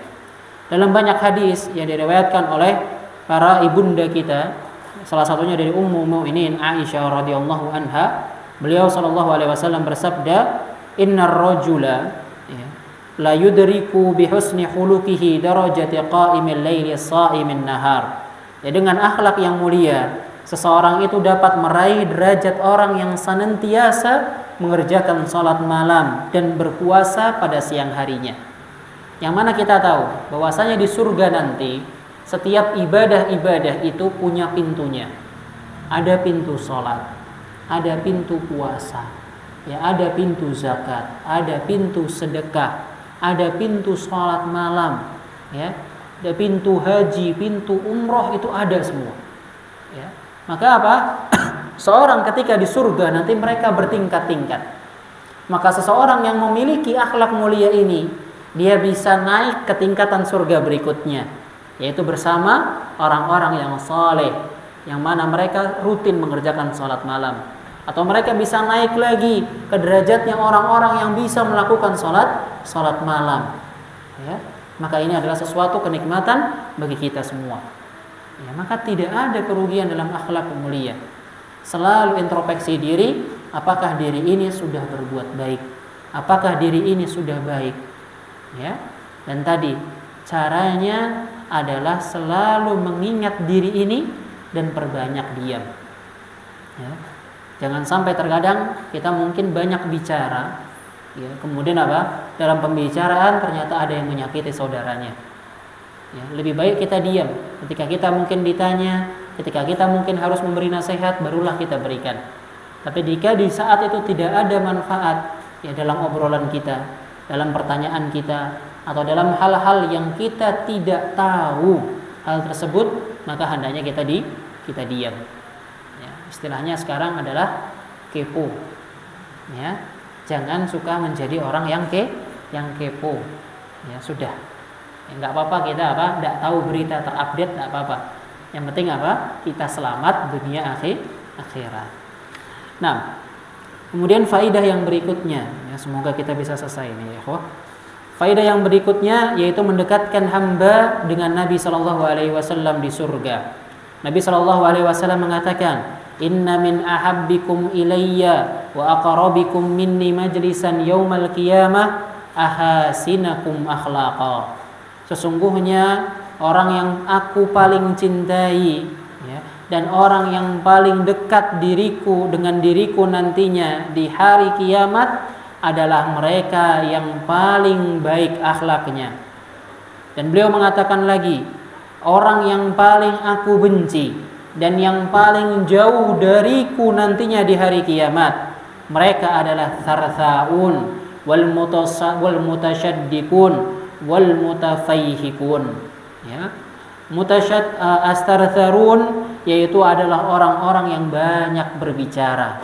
Dalam banyak hadis yang diriwayatkan oleh para ibunda kita, salah satunya dari Ummu Mu'minin Aisyah radhiyallahu anha, Beliau sallallahu alaihi wasallam bersabda, "Innar rajula la yudriku bi husni khuluqihi darajati qa'imil laili sha'imin nahar." Ya, dengan akhlak yang mulia, seseorang itu dapat meraih derajat orang yang senantiasa mengerjakan salat malam dan berpuasa pada siang harinya. Yang mana kita tahu bahwasanya di surga nanti setiap ibadah-ibadah itu punya pintunya. Ada pintu salat, ada pintu puasa, ya, ada pintu zakat, ada pintu sedekah, ada pintu salat malam, ya, ada pintu haji, pintu umroh, itu ada semua. Ya. Maka apa? Seorang ketika di surga nanti mereka bertingkat-tingkat. Maka seseorang yang memiliki akhlak mulia ini, dia bisa naik ke tingkatan surga berikutnya, yaitu bersama orang-orang yang saleh, yang mana mereka rutin mengerjakan salat malam. Atau mereka bisa naik lagi ke derajatnya orang-orang yang bisa melakukan salat malam. Ya. Maka ini adalah sesuatu kenikmatan bagi kita semua. Ya, maka tidak ada kerugian dalam akhlak mulia. Selalu introspeksi diri, apakah diri ini sudah berbuat baik? Apakah diri ini sudah baik? Ya. Dan tadi caranya adalah selalu mengingat diri ini dan perbanyak diam. Ya. Jangan sampai terkadang kita mungkin banyak bicara, ya, kemudian apa? Dalam pembicaraan ternyata ada yang menyakiti saudaranya. Ya, lebih baik kita diam. Ketika kita mungkin ditanya, ketika kita mungkin harus memberi nasihat, barulah kita berikan. Tapi jika di saat itu tidak ada manfaat, ya, dalam obrolan kita, dalam pertanyaan kita, atau dalam hal-hal yang kita tidak tahu hal tersebut, maka hendaknya kita diam. Ya, istilahnya sekarang adalah kepo. Ya, jangan suka menjadi orang yang kepo. Ya, sudah. Ya, enggak apa-apa kita enggak tahu berita terupdate, enggak apa-apa. Yang penting apa? Kita selamat dunia akhirat. Nah, kemudian faidah yang berikutnya, ya, semoga kita bisa selesai ini, ya. Faidah yang berikutnya yaitu mendekatkan hamba dengan Nabi sallallahu alaihi wasallam di surga. Nabi sallallahu alaihi wasallam mengatakan, "Inna min ahabbikum ilayya wa aqrabikum minni majlisan yaumal qiyamah ahasinakum akhlaqa." Sesungguhnya orang yang aku paling cintai, ya, dan orang yang paling dekat dengan diriku nantinya di hari kiamat adalah mereka yang paling baik akhlaknya. Dan beliau mengatakan lagi, orang yang paling aku benci dan yang paling jauh dariku nantinya di hari kiamat, mereka adalah tharthaun wal mutasyaddiqun wal mutafaihikun. Ya. Astartharun yaitu adalah orang-orang yang banyak berbicara,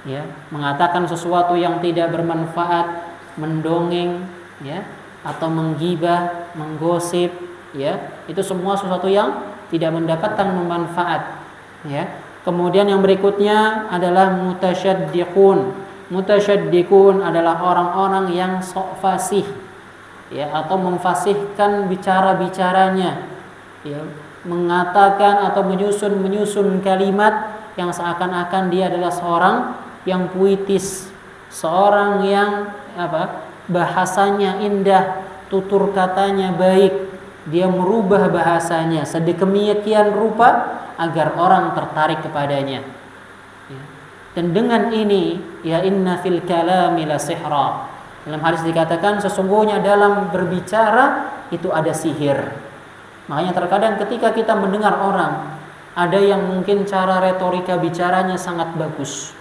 ya, mengatakan sesuatu yang tidak bermanfaat, mendongeng, ya, atau menggibah, menggosip, ya, itu semua sesuatu yang tidak mendapatkan manfaat, ya. Kemudian yang berikutnya adalah mutasyaddiqun. Mutasyaddiqun adalah orang-orang yang sok fasih, ya, atau memfasihkan bicara-bicaranya, ya, mengatakan atau menyusun kalimat yang seakan-akan dia adalah seorang yang puitis, seorang yang bahasanya indah, tutur katanya baik. Dia merubah bahasanya sedemikian rupa agar orang tertarik kepadanya. Ya. Dan dengan ini, ya, inna fil kalami la sihra. Dalam hadis dikatakan sesungguhnya dalam berbicara itu ada sihir. Makanya terkadang ketika kita mendengar orang, ada yang mungkin cara retorika bicaranya sangat bagus,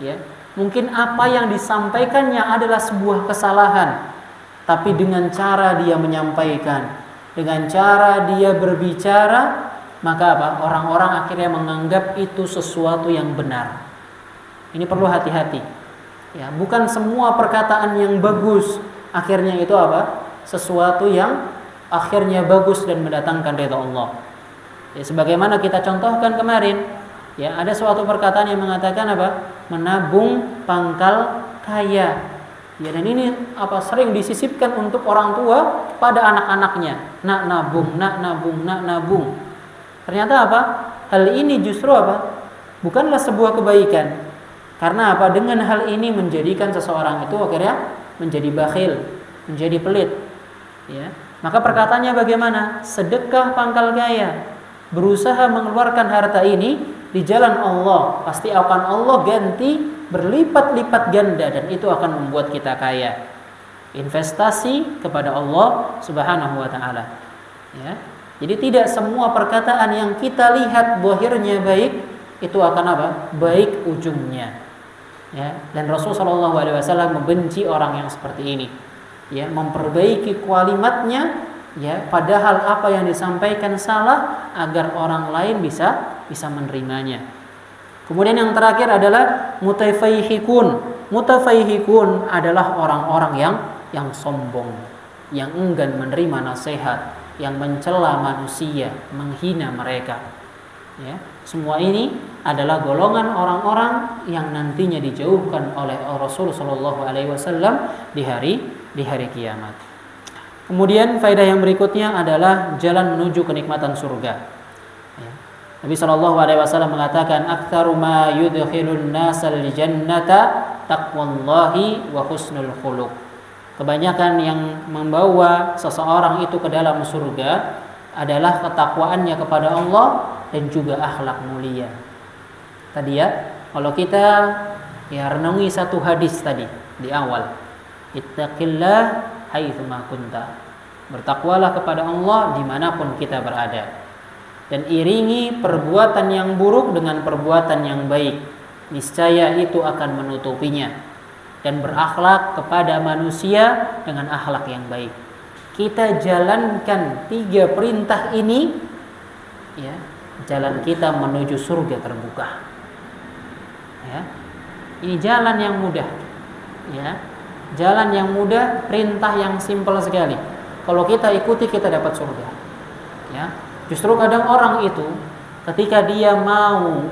ya, mungkin apa yang disampaikannya adalah sebuah kesalahan, tapi dengan cara dia menyampaikan, dengan cara dia berbicara, maka orang-orang akhirnya menganggap itu sesuatu yang benar. Ini perlu hati-hati, ya, bukan semua perkataan yang bagus akhirnya itu sesuatu yang akhirnya bagus dan mendatangkan ridha Allah. Ya, sebagaimana kita contohkan kemarin, ya, ada suatu perkataan yang mengatakan menabung pangkal kaya. Ya, dan ini sering disisipkan untuk orang tua pada anak-anaknya. Nak nabung. Ternyata Hal ini justru bukanlah sebuah kebaikan. Karena apa? Dengan hal ini menjadikan seseorang itu akhirnya menjadi bakhil, menjadi pelit. Ya. Maka perkataannya bagaimana? Sedekah pangkal gaya. Berusaha mengeluarkan harta ini di jalan Allah, pasti akan Allah ganti berlipat-lipat ganda dan itu akan membuat kita kaya. Investasi kepada Allah Subhanahu wa taala. Ya. Jadi tidak semua perkataan yang kita lihat zahirnya baik itu akan apa? Baik ujungnya. Ya. Dan Rasulullah SAW membenci orang yang seperti ini. Ya, memperbaiki kalimatnya, ya, padahal apa yang disampaikan salah agar orang lain bisa menerimanya. Kemudian yang terakhir adalah mutafaihikun. Mutafaihikun adalah orang-orang yang sombong, yang enggan menerima nasihat, yang mencela manusia, menghina mereka. Ya, semua ini adalah golongan orang-orang yang nantinya dijauhkan oleh Rasul Shallallahu Alaihi Wasallam di hari kiamat. Kemudian faedah yang berikutnya adalah jalan menuju kenikmatan surga. Ya. Nabi Shallallahu Alaihi Wasallam mengatakan, "Aktsaru ma yudkhilun nasal jannata taqwallahi wa husnul khuluq." Kebanyakan yang membawa seseorang itu ke dalam surga adalah ketakwaannya kepada Allah dan juga akhlak mulia. Tadi ya, kalau kita renungi satu hadis tadi di awal, ittaqillah haitsuma kunta. Bertakwalah kepada Allah dimanapun kita berada. Dan iringi perbuatan yang buruk dengan perbuatan yang baik. Niscaya itu akan menutupinya. Dan berakhlak kepada manusia dengan akhlak yang baik. Kita jalankan 3 perintah ini, ya, jalan kita menuju surga terbuka. Ya. Ini jalan yang mudah. Ya. Jalan yang mudah, perintah yang simpel sekali. Kalau kita ikuti kita dapat surga. Ya. Justru kadang orang itu ketika dia mau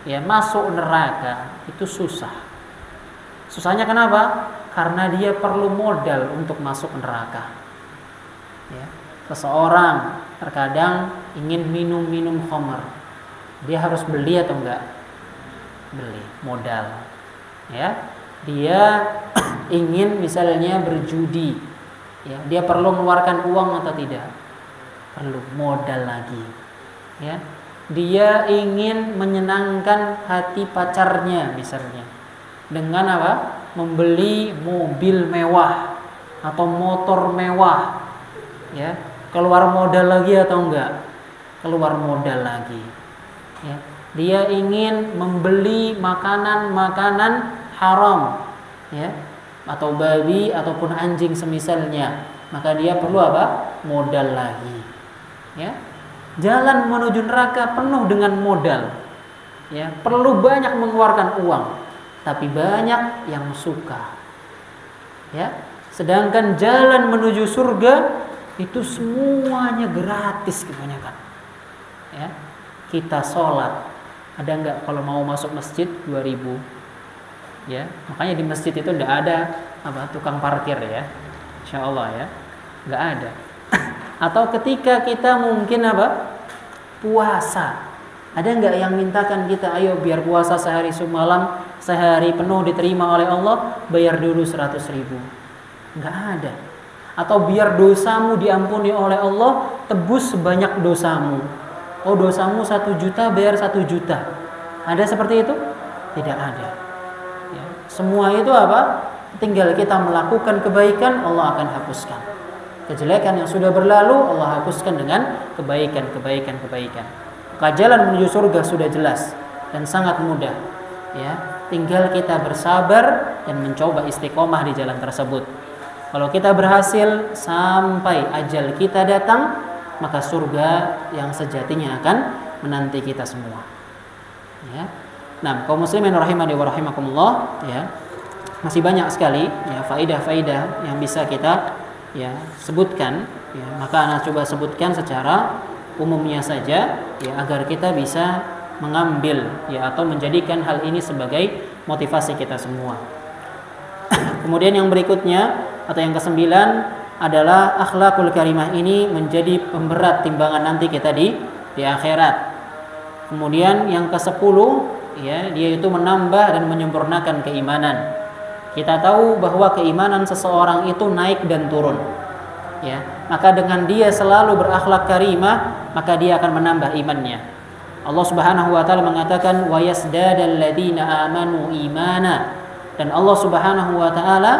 masuk neraka itu susah. Susahnya kenapa? Karena dia perlu modal untuk masuk neraka. Ya. Seseorang terkadang ingin minum khamar. Dia harus beli atau enggak? Beli, modal. Ya. Dia ingin misalnya berjudi. Ya, dia perlu mengeluarkan uang atau tidak? Perlu, modal lagi. Ya. Dia ingin menyenangkan hati pacarnya misalnya. Dengan apa? Membeli mobil mewah atau motor mewah. Ya, keluar modal lagi atau enggak? Keluar modal lagi. Ya. Dia ingin membeli makanan haram, ya, atau babi ataupun anjing semisalnya, maka dia perlu apa? Modal lagi. Ya. Jalan menuju neraka penuh dengan modal. Ya, perlu banyak mengeluarkan uang, tapi banyak yang suka. Ya. Sedangkan jalan menuju surga itu semuanya gratis kebanyakan. Ya. Kita sholat, ada enggak kalau mau masuk masjid 2.000? Ya, makanya di masjid itu enggak ada tukang parkir ya. Insyaallah ya. Enggak ada. Atau ketika kita mungkin puasa. Ada enggak yang mintakan kita, ayo biar puasa sehari semalam, sehari penuh diterima oleh Allah, bayar dulu 100.000. Enggak ada. Atau biar dosamu diampuni oleh Allah, tebus sebanyak dosamu. Oh, dosamu 1 juta, bayar 1 juta. Ada seperti itu? Tidak ada. Ya. Semua itu tinggal kita melakukan kebaikan, Allah akan hapuskan. Kejelekan yang sudah berlalu, Allah hapuskan dengan kebaikan. Maka jalan menuju surga sudah jelas dan sangat mudah. Ya, tinggal kita bersabar dan mencoba istiqomah di jalan tersebut. Kalau kita berhasil sampai ajal kita datang, maka surga yang sejatinya akan menanti kita semua. Ya. Nah, kaum muslimin rahimani wa rahimakumullah, ya. Masih banyak sekali ya faidah-faidah yang bisa kita sebutkan, ya. Maka ana coba sebutkan secara umumnya saja ya agar kita bisa mengambil atau menjadikan hal ini sebagai motivasi kita semua. Kemudian yang berikutnya atau yang ke-9 adalah akhlakul karimah ini menjadi pemberat timbangan nanti kita di akhirat. Kemudian yang ke-10 ya, dia itu menambah dan menyempurnakan keimanan. Kita tahu bahwa keimanan seseorang itu naik dan turun. Ya, maka dengan dia selalu berakhlak karimah, maka dia akan menambah imannya. Allah Subhanahu wa taala mengatakan wa yasdadal ladzina amanu imana, dan Allah Subhanahu wa taala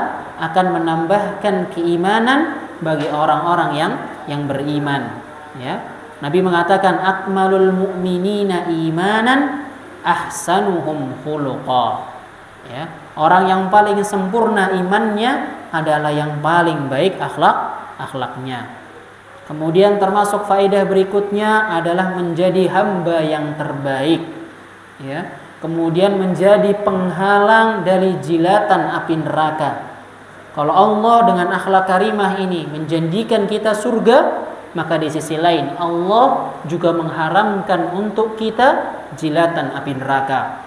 akan menambahkan keimanan bagi orang-orang yang beriman, ya. Nabi mengatakan akmalul mu'minina imanan ahsanuhum khuluqa, ya. Orang yang paling sempurna imannya adalah yang paling baik akhlaknya. Kemudian termasuk faedah berikutnya adalah menjadi hamba yang terbaik, ya. Kemudian menjadi penghalang dari jilatan api neraka. Kalau Allah dengan akhlak karimah ini menjanjikan kita surga, maka di sisi lain Allah juga mengharamkan untuk kita jilatan api neraka.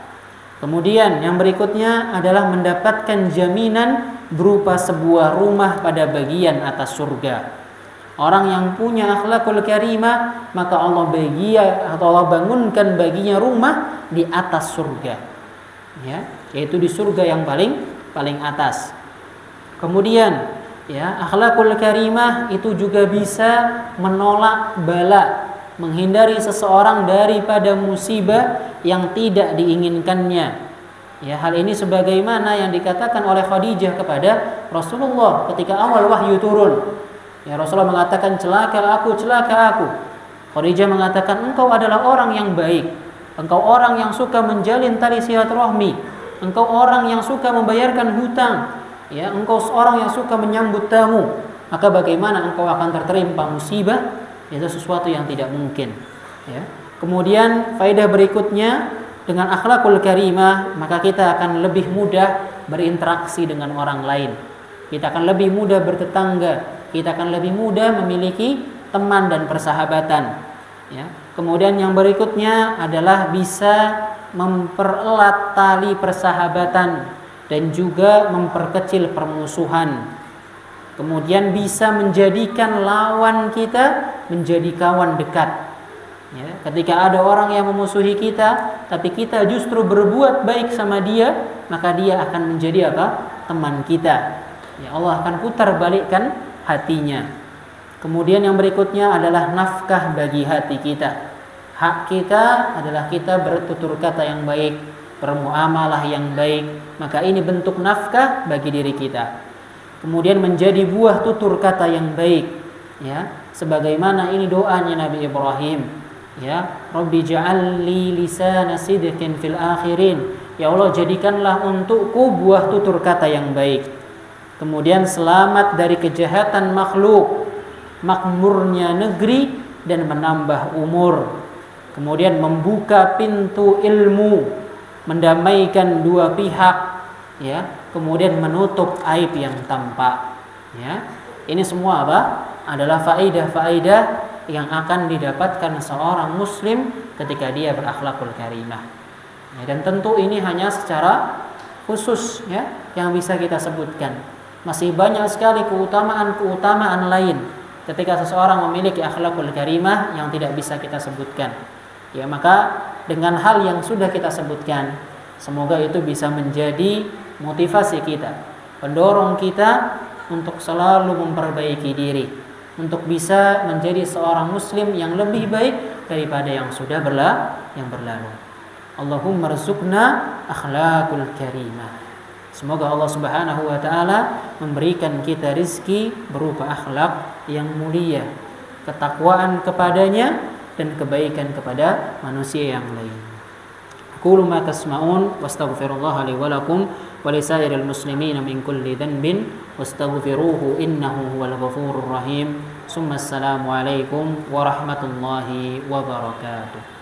Kemudian yang berikutnya adalah mendapatkan jaminan berupa sebuah rumah pada bagian atas surga. Orang yang punya akhlakul karimah, maka Allah bangunkan baginya rumah di atas surga, ya, yaitu di surga yang paling atas. Kemudian, ya, akhlakul karimah itu juga bisa menolak bala, menghindari seseorang daripada musibah yang tidak diinginkannya. Ya, hal ini sebagaimana yang dikatakan oleh Khadijah kepada Rasulullah ketika awal wahyu turun. Ya, Rasulullah mengatakan celaka aku. Khadijah mengatakan engkau adalah orang yang baik, engkau orang yang suka menjalin tali silaturahmi, engkau orang yang suka membayarkan hutang, ya, engkau seorang yang suka menyambut tamu, maka bagaimana engkau akan tertimpa musibah? Itu sesuatu yang tidak mungkin, ya. Kemudian faedah berikutnya, dengan akhlakul karimah maka kita akan lebih mudah berinteraksi dengan orang lain. Kita akan lebih mudah bertetangga, kita akan lebih mudah memiliki teman dan persahabatan, ya. Kemudian yang berikutnya adalah bisa mempererat tali persahabatan dan juga memperkecil permusuhan. Kemudian bisa menjadikan lawan kita menjadi kawan dekat, ya. Ketika ada orang yang memusuhi kita, tapi kita justru berbuat baik sama dia, maka dia akan menjadi apa? Teman kita. Ya, Allah akan putar balikkan hatinya. Kemudian yang berikutnya adalah nafkah bagi hati kita. Hak kita adalah kita bertutur kata yang baik, bermuamalah yang baik, maka ini bentuk nafkah bagi diri kita. Kemudian menjadi buah tutur kata yang baik, ya, sebagaimana ini doanya Nabi Ibrahim, ya, Rabbi ja'alli lisana sidqin fil akhirin, ya Allah jadikanlah untukku buah tutur kata yang baik. Kemudian selamat dari kejahatan makhluk, makmurnya negeri dan menambah umur. Kemudian membuka pintu ilmu, mendamaikan dua pihak, ya. Kemudian menutup aib yang tampak, ya. Ini semua apa? Adalah faedah-faedah yang akan didapatkan seorang muslim ketika dia berakhlakul karimah. Ya, dan tentu ini hanya secara khusus, ya, yang bisa kita sebutkan. Masih banyak sekali keutamaan-keutamaan lain ketika seseorang memiliki akhlakul karimah yang tidak bisa kita sebutkan. Ya, maka dengan hal yang sudah kita sebutkan, semoga itu bisa menjadi motivasi kita, pendorong kita untuk selalu memperbaiki diri, untuk bisa menjadi seorang muslim yang lebih baik daripada yang sudah berlalu. Allahumma rzuqna akhlakul karimah. Semoga Allah Subhanahu wa taala memberikan kita rizki berupa akhlak yang mulia, ketakwaan kepadanya dan kebaikan kepada manusia yang lain. Qulu ma tasma'un wastaghfirullaha li wa lakum wa lisairil muslimin min kulli dhanbin wastaghfiruhu innahu huwal ghafurur rahim. Assalamu alaikum warahmatullahi wabarakatuh.